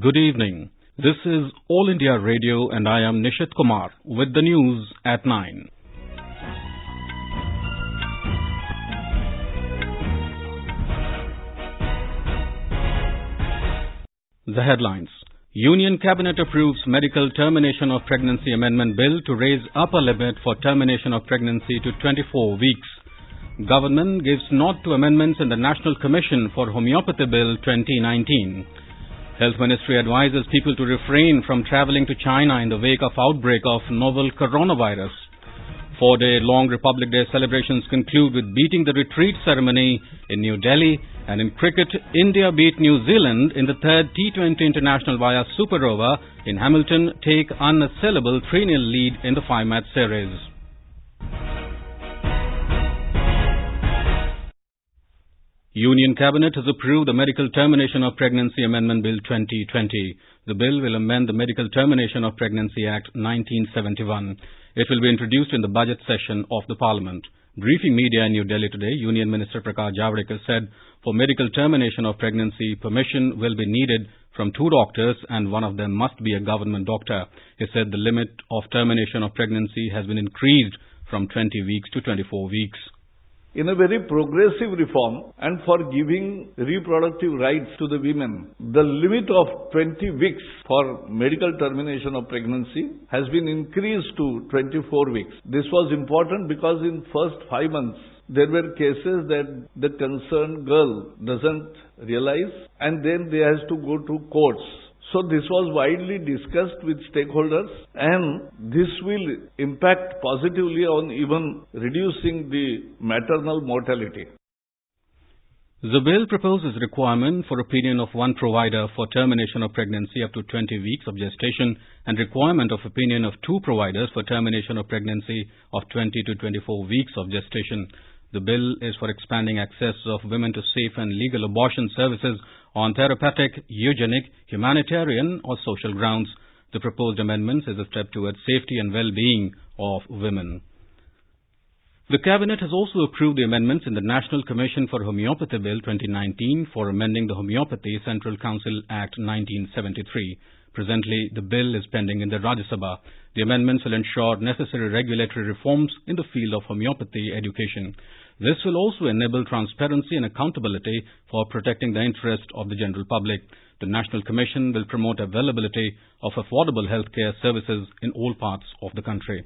Good evening. This is All India Radio and I am Nishit Kumar with the news at 9. The headlines. Union Cabinet approves medical termination of pregnancy amendment bill to raise upper limit for termination of pregnancy to 24 weeks. Government gives nod to amendments in the National Commission for Homeopathy Bill 2019. Health Ministry advises people to refrain from travelling to China in the wake of outbreak of novel coronavirus. 4-day-long Republic Day celebrations conclude with beating the retreat ceremony in New Delhi, and in cricket, India beat New Zealand in the third T20 International via Super Over in Hamilton, take unassailable 3-0 lead in the 5-match series. Union Cabinet has approved the Medical Termination of Pregnancy Amendment Bill 2020. The bill will amend the Medical Termination of Pregnancy Act 1971. It will be introduced in the budget session of the Parliament. Briefing media in New Delhi today, Union Minister Prakash Javadekar said for medical termination of pregnancy, permission will be needed from 2 doctors and one of them must be a government doctor. He said the limit of termination of pregnancy has been increased from 20 weeks to 24 weeks. In a very progressive reform and for giving reproductive rights to the women, the limit of 20 weeks for medical termination of pregnancy has been increased to 24 weeks. This was important because in first 5 months, there were cases that the concerned girl doesn't realize and then they has to go to courts. So this was widely discussed with stakeholders and this will impact positively on even reducing the maternal mortality. The bill proposes requirement for opinion of one provider for termination of pregnancy up to 20 weeks of gestation and requirement of opinion of 2 providers for termination of pregnancy of 20 to 24 weeks of gestation. The bill is for expanding access of women to safe and legal abortion services on therapeutic, eugenic, humanitarian or social grounds. The proposed amendments is a step towards safety and well-being of women. The Cabinet has also approved the amendments in the National Commission for Homeopathy Bill 2019 for amending the Homeopathy Central Council Act 1973. Presently, the bill is pending in the Rajya Sabha. The amendments will ensure necessary regulatory reforms in the field of homeopathy education. This will also enable transparency and accountability for protecting the interest of the general public. The National Commission will promote availability of affordable healthcare services in all parts of the country.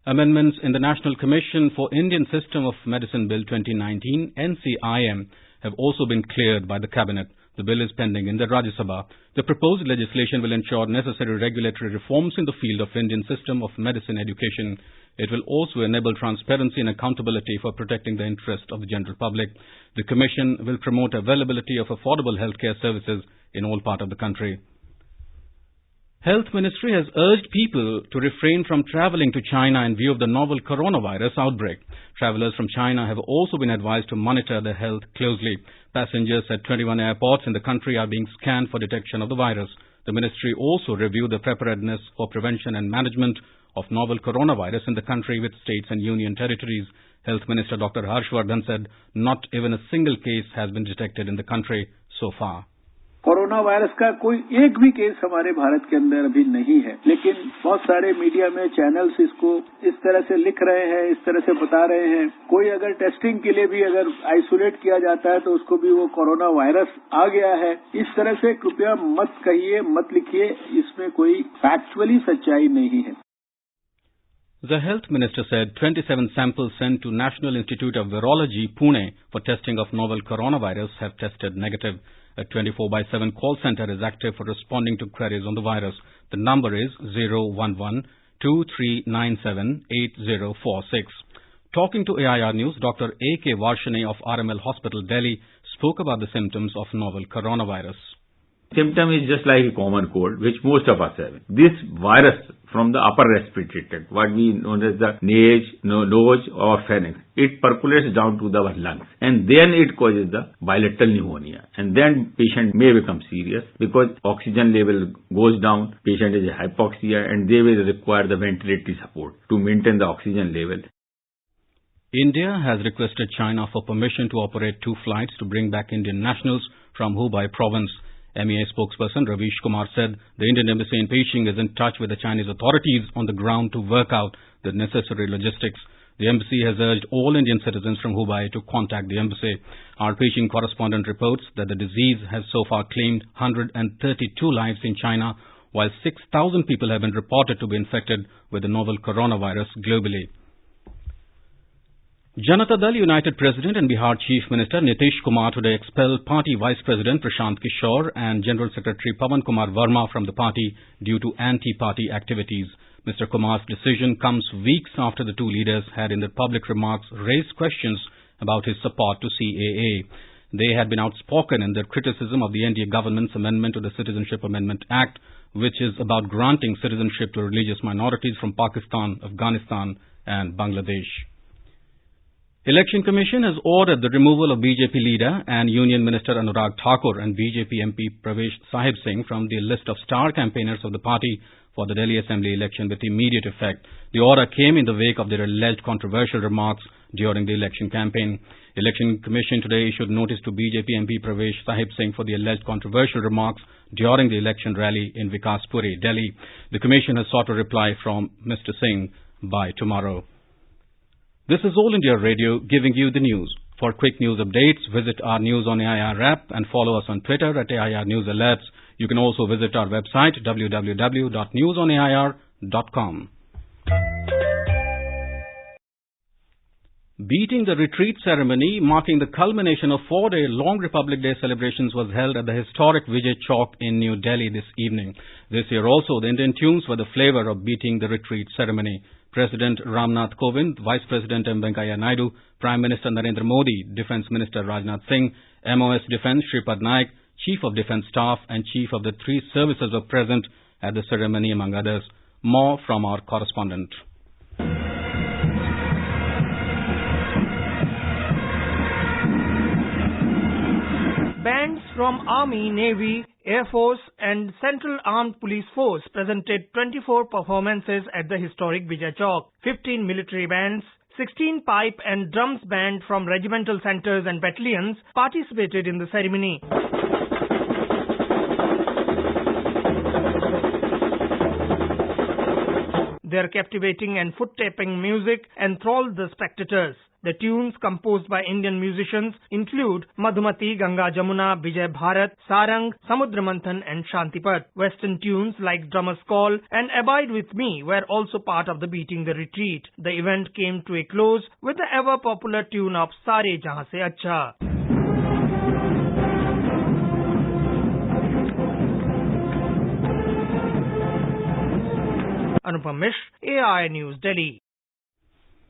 Amendments in the National Commission for Indian System of Medicine Bill 2019 (NCIM) have also been cleared by the Cabinet. The bill is pending in the Rajya Sabha. The proposed legislation will ensure necessary regulatory reforms in the field of Indian system of medicine education. It will also enable transparency and accountability for protecting the interest of the general public. The Commission will promote availability of affordable healthcare services in all parts of the country. Health Ministry has urged people to refrain from travelling to China in view of the novel coronavirus outbreak. Travellers from China have also been advised to monitor their health closely. Passengers at 21 airports in the country are being scanned for detection of the virus. The ministry also reviewed the preparedness for prevention and management of novel coronavirus in the country with states and union territories. Health Minister Dr. Harshvardhan said not even a single case has been detected in the country so far. Corona virus का कोई एक भी case हमारे भारत के अंदर अभी नहीं है, लेकिन बहुत सारे मीडिया में चैनल्स इसको इस तरह से लिख रहे हैं, इस तरह से बता रहे हैं। कोई अगर टेस्टिंग के लिए भी अगर आइसोलेट किया जाता है तो उसको भी वो कोरोना वायरस आ गया है। इस तरह से कृपया मत कहिए, मत लिखिए, इसमें कोई फैक्चुअली सच्चाई नहीं है। The Health Minister said 27 samples sent to National Institute of Virology, Pune, for testing of novel coronavirus have tested negative. A 24/7 call center is active for responding to queries on the virus. The number is 011-2397-8046. Talking to AIR News, Dr. A.K. Varshane of RML Hospital, Delhi, spoke about the symptoms of novel coronavirus. Symptom is just like a common cold, which most of us have. This virus from the upper respiratory tract, what we know as the nose or pharynx, it percolates down to the lungs and then it causes the bilateral pneumonia. And then patient may become serious because oxygen level goes down, patient is hypoxia and they will require the ventilatory support to maintain the oxygen level. India has requested China for permission to operate 2 flights to bring back Indian nationals from Hubei province. MEA spokesperson Ravish Kumar said the Indian embassy in Beijing is in touch with the Chinese authorities on the ground to work out the necessary logistics. The embassy has urged all Indian citizens from Hubei to contact the embassy. Our Beijing correspondent reports that the disease has so far claimed 132 lives in China, while 6,000 people have been reported to be infected with the novel coronavirus globally. Janata Dal United President and Bihar Chief Minister Nitish Kumar today expelled Party Vice President Prashant Kishore and General Secretary Pawan Kumar Verma from the party due to anti-party activities. Mr. Kumar's decision comes weeks after the two leaders had in their public remarks raised questions about his support to CAA. They had been outspoken in their criticism of the NDA government's amendment to the Citizenship Amendment Act, which is about granting citizenship to religious minorities from Pakistan, Afghanistan and Bangladesh. Election Commission has ordered the removal of BJP leader and Union Minister Anurag Thakur and BJP MP Pravesh Sahib Singh from the list of star campaigners of the party for the Delhi Assembly election with immediate effect. The order came in the wake of their alleged controversial remarks during the election campaign. Election Commission today issued notice to BJP MP Pravesh Sahib Singh for the alleged controversial remarks during the election rally in Vikaspuri, Delhi. The Commission has sought a reply from Mr. Singh by tomorrow. This is All India Radio giving you the news. For quick news updates, visit our News on AIR app and follow us on Twitter at AIR News Alerts. You can also visit our website www.newsonair.com. Beating the retreat ceremony marking the culmination of 4-day long Republic Day celebrations was held at the historic Vijay Chowk in New Delhi this evening. This year also, the Indian tunes were the flavor of beating the retreat ceremony. President Ramnath Kovind, Vice President M. Venkaiah Naidu, Prime Minister Narendra Modi, Defence Minister Rajnath Singh, MOS Defence Shripad Naik, Chief of Defence Staff and Chief of the three services were present at the ceremony among others. More from our correspondent. Bands from Army, Navy, Air Force and Central Armed Police Force presented 24 performances at the historic Vijay Chowk. 15 military bands, 16 pipe and drums band from regimental centers and battalions participated in the ceremony. Their captivating and foot-tapping music enthralled the spectators. The tunes composed by Indian musicians include Madhumati, Ganga Jamuna, Vijay Bharat, Sarang, Samudra Manthan and Shantipat. Western tunes like Drummer's Call and Abide With Me were also part of the Beating the Retreat. The event came to a close with the ever-popular tune of Sare Jahan Se Acha. Anupam Mishra, AIR News, Delhi.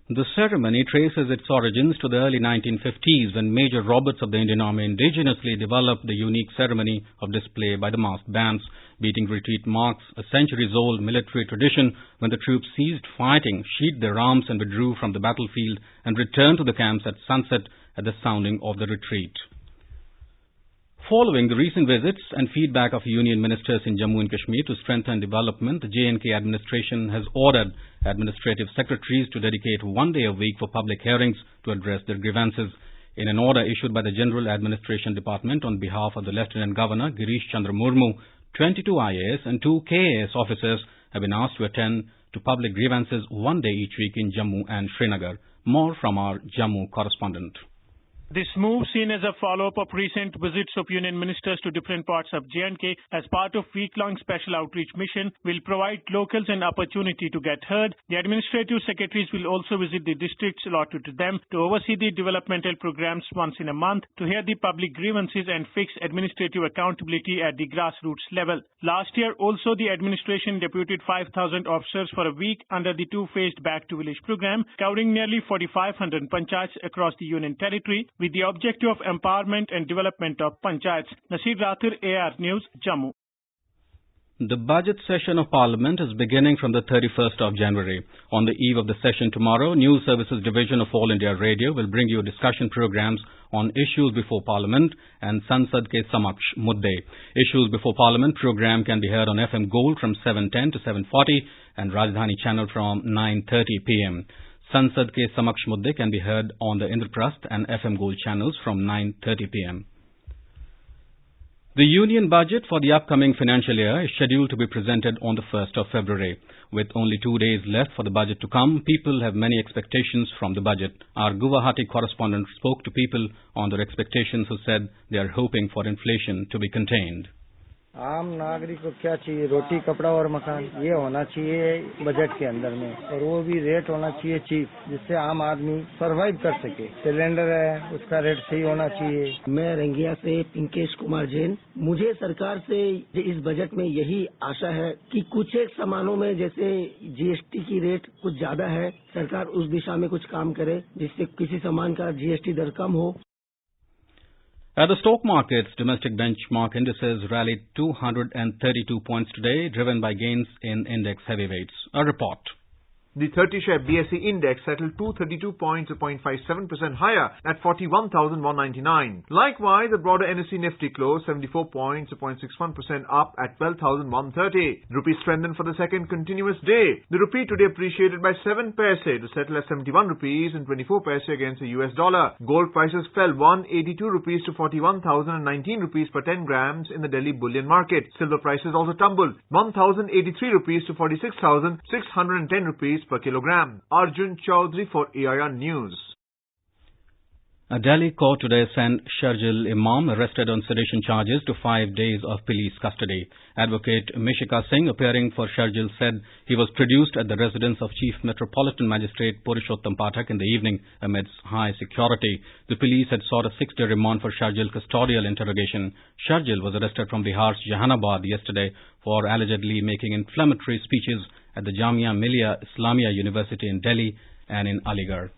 The ceremony traces its origins to the early 1950s when Major Roberts of the Indian Army indigenously developed the unique ceremony of display by the masked bands. Beating retreat marks a centuries-old military tradition when the troops ceased fighting, sheathed their arms and withdrew from the battlefield and returned to the camps at sunset at the sounding of the retreat. Following the recent visits and feedback of union ministers in Jammu and Kashmir to strengthen development, the J&K administration has ordered administrative secretaries to dedicate 1 day a week for public hearings to address their grievances. In an order issued by the General Administration Department on behalf of the Lieutenant Governor Girish Chandra Murmu, 22 IAS and 2 KAS officers have been asked to attend to public grievances 1 day each week in Jammu and Srinagar. More from our Jammu correspondent. This move, seen as a follow-up of recent visits of union ministers to different parts of J&K as part of week-long special outreach mission, will provide locals an opportunity to get heard. The administrative secretaries will also visit the districts allotted to them to oversee the developmental programs once in a month, to hear the public grievances and fix administrative accountability at the grassroots level. Last year, also the administration deputed 5,000 officers for a week under the two-phased Back to Village program, covering nearly 4,500 panchayats across the union territory, with the objective of empowerment and development of panchayats. Nasir Rathur, AR News, Jammu. The budget session of Parliament is beginning from the 31st of January. On the eve of the session tomorrow, News Services Division of All India Radio will bring you discussion programs on Issues Before Parliament and Sansad Ke Samaksh Mudde. Issues Before Parliament program can be heard on FM Gold from 7:10 to 7:40 and Rajdhani channel from 9:30 p.m. Sansad Ke Samaksh Mudde can be heard on the Indraprasth and FM Gold channels from 9:30 p.m. The Union budget for the upcoming financial year is scheduled to be presented on the 1st of February. With only 2 days left for the budget to come, people have many expectations from the budget. Our Guwahati correspondent spoke to people on their expectations who said they are hoping for inflation to be contained. आम नागरिक को क्या चाहिए? रोटी, कपड़ा और मकान, ये होना चाहिए बजट के अंदर में, और वो भी रेट होना चाहिए चीप, जिससे आम आदमी सरवाइव कर सके। सिलेंडर है, उसका रेट सही होना चाहिए। मैं रंगिया से पिंकेश कुमार जैन। मुझे सरकार से इस बजट में यही आशा है कि कुछ एक सामानों में जैसे जीएसटी की रेट कुछ ज्यादा है, सरकार उस दिशा में कुछ काम करे जिससे किसी सामान का जीएसटी दर कम हो। At the stock markets, domestic benchmark indices rallied 232 points today, driven by gains in index heavyweights. A report. The 30-share BSE index settled 232 points, or 0.57% higher at 41,199. Likewise, the broader NSE Nifty closed 74 points, or 0.61% up at 12,130. The rupee strengthened for the second continuous day. The rupee today appreciated by 7 paise to settle at 71 rupees and 24 paise against the US dollar. Gold prices fell 182 rupees to 41,019 rupees per 10 grams in the Delhi bullion market. Silver prices also tumbled 1,083 rupees to 46,610 rupees per kilogram. Arjun Chaudhary for AIR News. A Delhi court today sent Sharjil Imam, arrested on sedition charges, to 5 days of police custody. Advocate Mishika Singh, appearing for Sharjil, said he was produced at the residence of Chief Metropolitan Magistrate Purushottam Pathak in the evening amidst high security. The police had sought a 6-day remand for Sharjil custodial interrogation. Sharjil was arrested from Bihar's Jahanabad yesterday for allegedly making inflammatory speeches at the Jamia Millia Islamia University in Delhi and in Aligarh.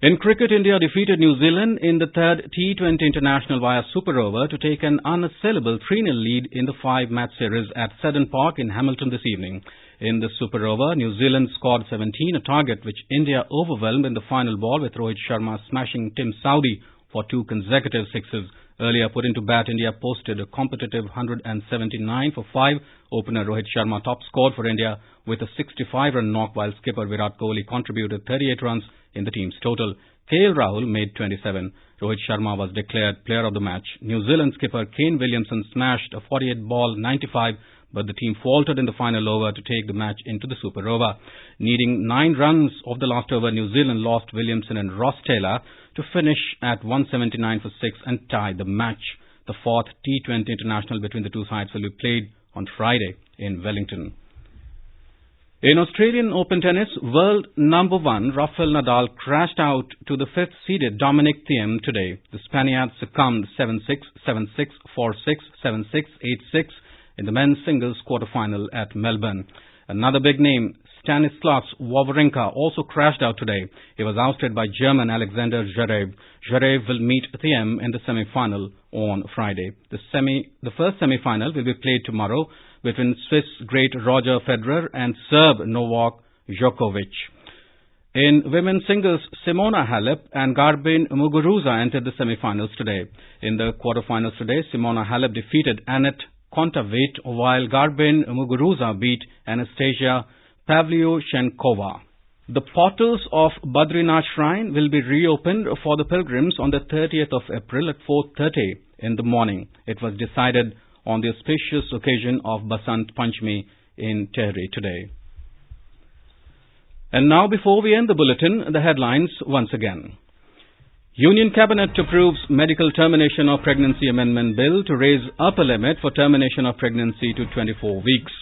In cricket, India defeated New Zealand in the third T20 International via super over to take an unassailable 3-0 lead in the 5-match series at Seddon Park in Hamilton this evening. In the super over, New Zealand scored 17, a target which India overwhelmed in the final ball, with Rohit Sharma smashing Tim Southee for 2 consecutive sixes. Earlier put into bat, India posted a competitive 179 for 5. Opener Rohit Sharma top scored for India with a 65-run knock, while skipper Virat Kohli contributed 38 runs in the team's total. KL Rahul made 27. Rohit Sharma was declared player of the match. New Zealand skipper Kane Williamson smashed a 48-ball 95, but the team faltered in the final over to take the match into the super over. Needing 9 runs of the last over, New Zealand lost Williamson and Ross Taylor to finish at 179 for 6 and tie the match. The 4th T20 International between the two sides will be played on Friday in Wellington. In Australian Open tennis, world number 1 Rafael Nadal crashed out to the 5th-seeded Dominic Thiem today. The Spaniard succumbed 7-6, 7-6, 4-6, 7-6, 8-6 in the men's singles quarter-final at Melbourne. Another big name, Stanislas Wawrinka, also crashed out today. He was ousted by German Alexander Zverev. Zverev will meet Thiem in the semi-final on Friday. The first semi-final will be played tomorrow between Swiss great Roger Federer and Serb Novak Djokovic. In women's singles, Simona Halep and Garbine Muguruza entered the semi-finals today. In the quarter-finals today, Simona Halep defeated Anett Kontaveit, while Garbine Muguruza beat Anastasia Pavlyuchenkova. The portals of Badrinath Shrine will be reopened for the pilgrims on the 30th of April at 4:30 in the morning. It was decided on the auspicious occasion of Basant Panchami in Tehri today. And now, before we end the bulletin, the headlines once again. Union Cabinet approves medical termination of pregnancy amendment bill to raise upper limit for termination of pregnancy to 24 weeks.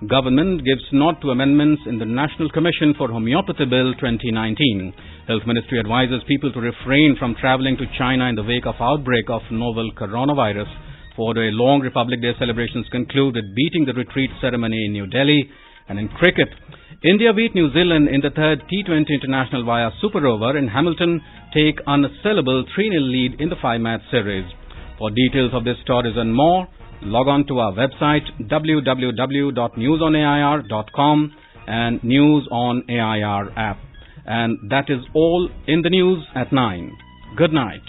Government gives nod to amendments in the National Commission for Homeopathy Bill 2019. Health Ministry advises people to refrain from travelling to China in the wake of outbreak of novel coronavirus. 4-day long Republic Day celebrations conclude with beating the retreat ceremony in New Delhi. And in cricket, India beat New Zealand in the third T20 International via super over in Hamilton, take unassailable 3-0 lead in the 5-match series. For details of these stories and more, log on to our website www.newsonair.com and News on AIR app. And that is all in the news at 9. Good night.